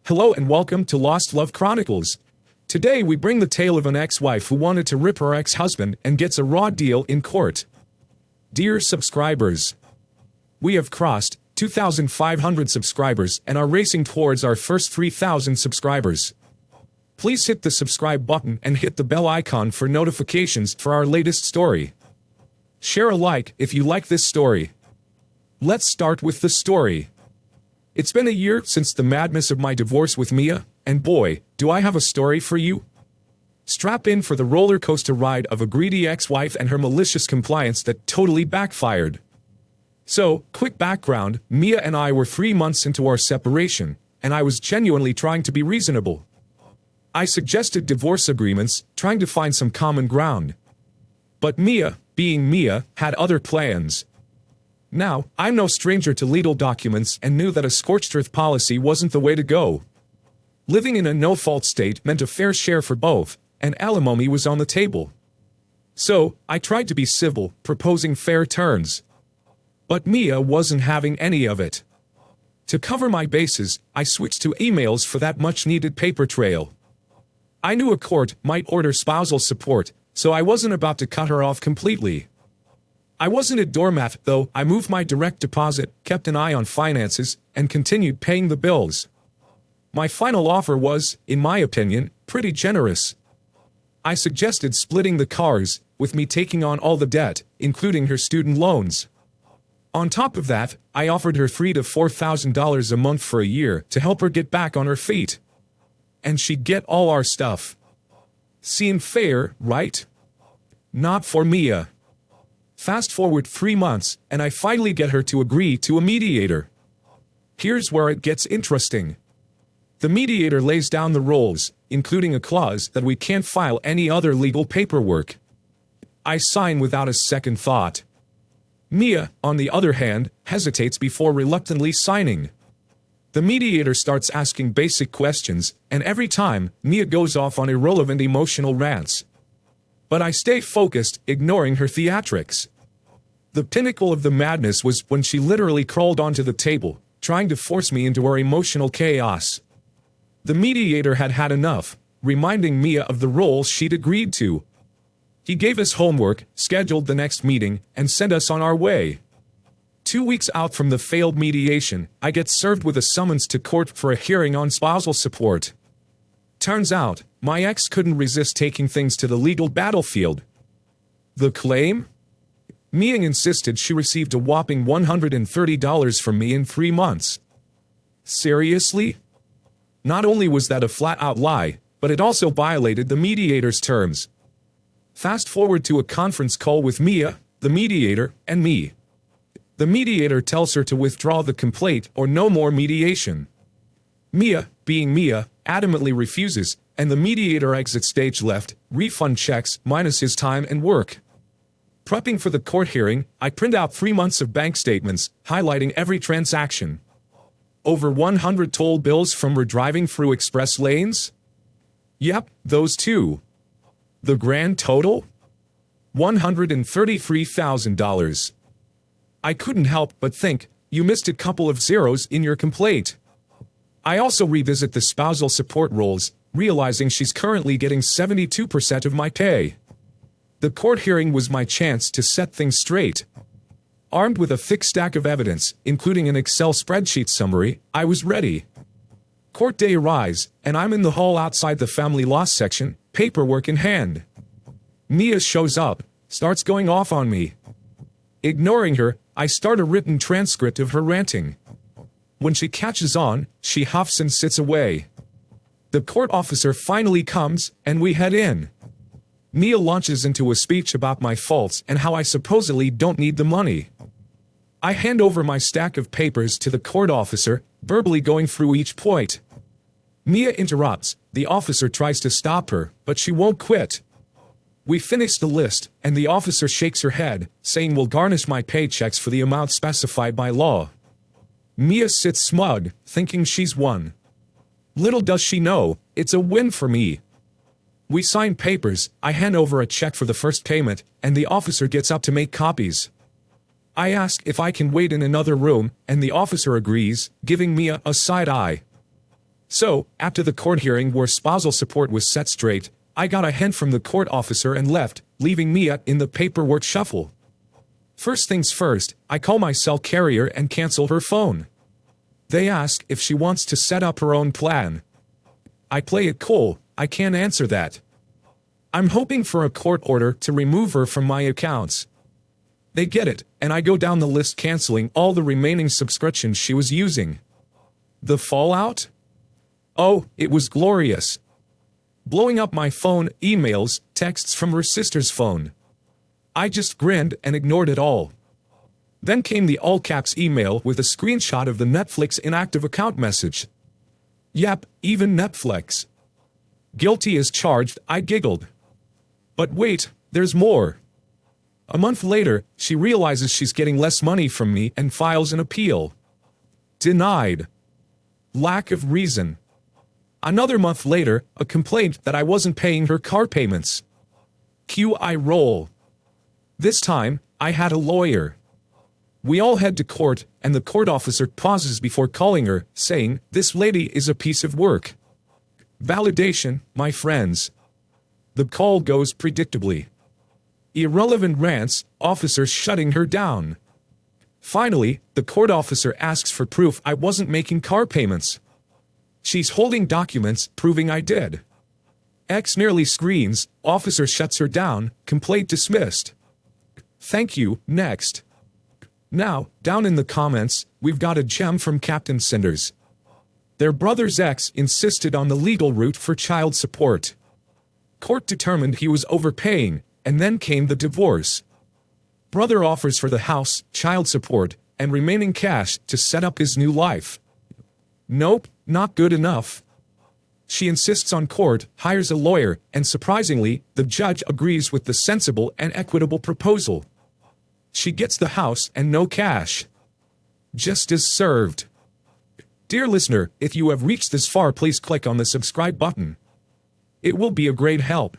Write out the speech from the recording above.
Hello and welcome to Lost Love Chronicles. Today we bring the tale of an ex-wife who wanted to rip her ex-husband and gets a raw deal in court. Dear subscribers, we have crossed 2,500 subscribers and are racing towards our first 3,000 subscribers. Please hit the subscribe button and hit the bell icon for notifications for our latest story. Share a like if you like this story. Let's start with the story. It's been a year since the madness of my divorce with Mia, and boy, do I have a story for you. Strap in for the roller coaster ride of a greedy ex-wife and her malicious compliance that totally backfired. So, quick background, Mia and I were 3 months into our separation, and I was genuinely trying to be reasonable. I suggested divorce agreements, trying to find some common ground. But Mia, being Mia, had other plans. Now, I'm no stranger to legal documents and knew that a scorched earth policy wasn't the way to go. Living in a no-fault state meant a fair share for both, and alimony was on the table. So, I tried to be civil, proposing fair terms. But Mia wasn't having any of it. To cover my bases, I switched to emails for that much-needed paper trail. I knew a court might order spousal support, so I wasn't about to cut her off completely. I wasn't a doormat, though. I moved my direct deposit, kept an eye on finances, and continued paying the bills. My final offer was, in my opinion, pretty generous. I suggested splitting the cars, with me taking on all the debt, including her student loans. On top of that, I offered her $3,000 to $4,000 a month for a year to help her get back on her feet. And she'd get all our stuff. Seemed fair, right? Not for Mia. Fast forward 3 months, and I finally get her to agree to a mediator. Here's where it gets interesting. The mediator lays down the rules, including a clause that we can't file any other legal paperwork. I sign without a second thought. Mia, on the other hand, hesitates before reluctantly signing. The mediator starts asking basic questions, and every time, Mia goes off on irrelevant emotional rants. But I stay focused, ignoring her theatrics. The pinnacle of the madness was when she literally crawled onto the table, trying to force me into her emotional chaos. The mediator had had enough, reminding Mia of the roles she'd agreed to. He gave us homework, scheduled the next meeting, and sent us on our way. 2 weeks out from the failed mediation, I get served with a summons to court for a hearing on spousal support. Turns out, my ex couldn't resist taking things to the legal battlefield. The claim? Mia insisted she received a whopping $130 from me in 3 months. Seriously? Not only was that a flat-out lie, but it also violated the mediator's terms. Fast forward to a conference call with Mia, the mediator, and me. The mediator tells her to withdraw the complaint or no more mediation. Mia, being Mia, adamantly refuses, and the mediator exits stage left, refund checks minus his time and work. Prepping for the court hearing, I print out 3 months of bank statements, highlighting every transaction. Over 100 toll bills from her driving through express lanes? Yep, those too. The grand total? $133,000. I couldn't help but think, you missed a couple of zeros in your complaint. I also revisit the spousal support roles, realizing she's currently getting 72% of my pay. The court hearing was my chance to set things straight. Armed with a thick stack of evidence, including an Excel spreadsheet summary, I was ready. Court day arrives, and I'm in the hall outside the family law section, paperwork in hand. Mia shows up, starts going off on me. Ignoring her, I start a written transcript of her ranting. When she catches on, she huffs and sits away. The court officer finally comes, and we head in. Mia launches into a speech about my faults and how I supposedly don't need the money. I hand over my stack of papers to the court officer, verbally going through each point. Mia interrupts. The officer tries to stop her, but she won't quit. We finish the list, and the officer shakes her head, saying we'll garnish my paychecks for the amount specified by law. Mia sits smug, thinking she's won. Little does she know, it's a win for me. We sign papers, I hand over a check for the first payment, and the officer gets up to make copies. I ask if I can wait in another room, and the officer agrees, giving Mia a side eye. So, after the court hearing where spousal support was set straight, I got a hint from the court officer and left, leaving Mia in the paperwork shuffle. First things first, I call my cell carrier and cancel her phone. They ask if she wants to set up her own plan. I play it cool, I can't answer that. I'm hoping for a court order to remove her from my accounts. They get it, and I go down the list canceling all the remaining subscriptions she was using. The fallout? Oh, it was glorious. Blowing up my phone, emails, texts from her sister's phone. I just grinned and ignored it all. Then came the all-caps email with a screenshot of the Netflix inactive account message. Yep, even Netflix. Guilty as charged, I giggled. But wait, there's more. A month later, she realizes she's getting less money from me and files an appeal. Denied. Lack of reason. Another month later, a complaint that I wasn't paying her car payments. Cue I roll. This time, I had a lawyer. We all head to court, and the court officer pauses before calling her, saying, "This lady is a piece of work." Validation, my friends. The call goes predictably. Irrelevant rants, officers shutting her down. Finally, the court officer asks for proof I wasn't making car payments. She's holding documents proving I did. X nearly screams, officer shuts her down, complaint dismissed. Thank you, next. Now, down in the comments, we've got a gem from Captain Cinders. Their brother's ex insisted on the legal route for child support. Court determined he was overpaying, and then came the divorce. Brother offers for the house, child support, and remaining cash to set up his new life. Nope, not good enough. She insists on court, hires a lawyer, and surprisingly, the judge agrees with the sensible and equitable proposal. She gets the house and no cash. Justice served. Dear listener, if you have reached this far, please click on the subscribe button. It will be a great help.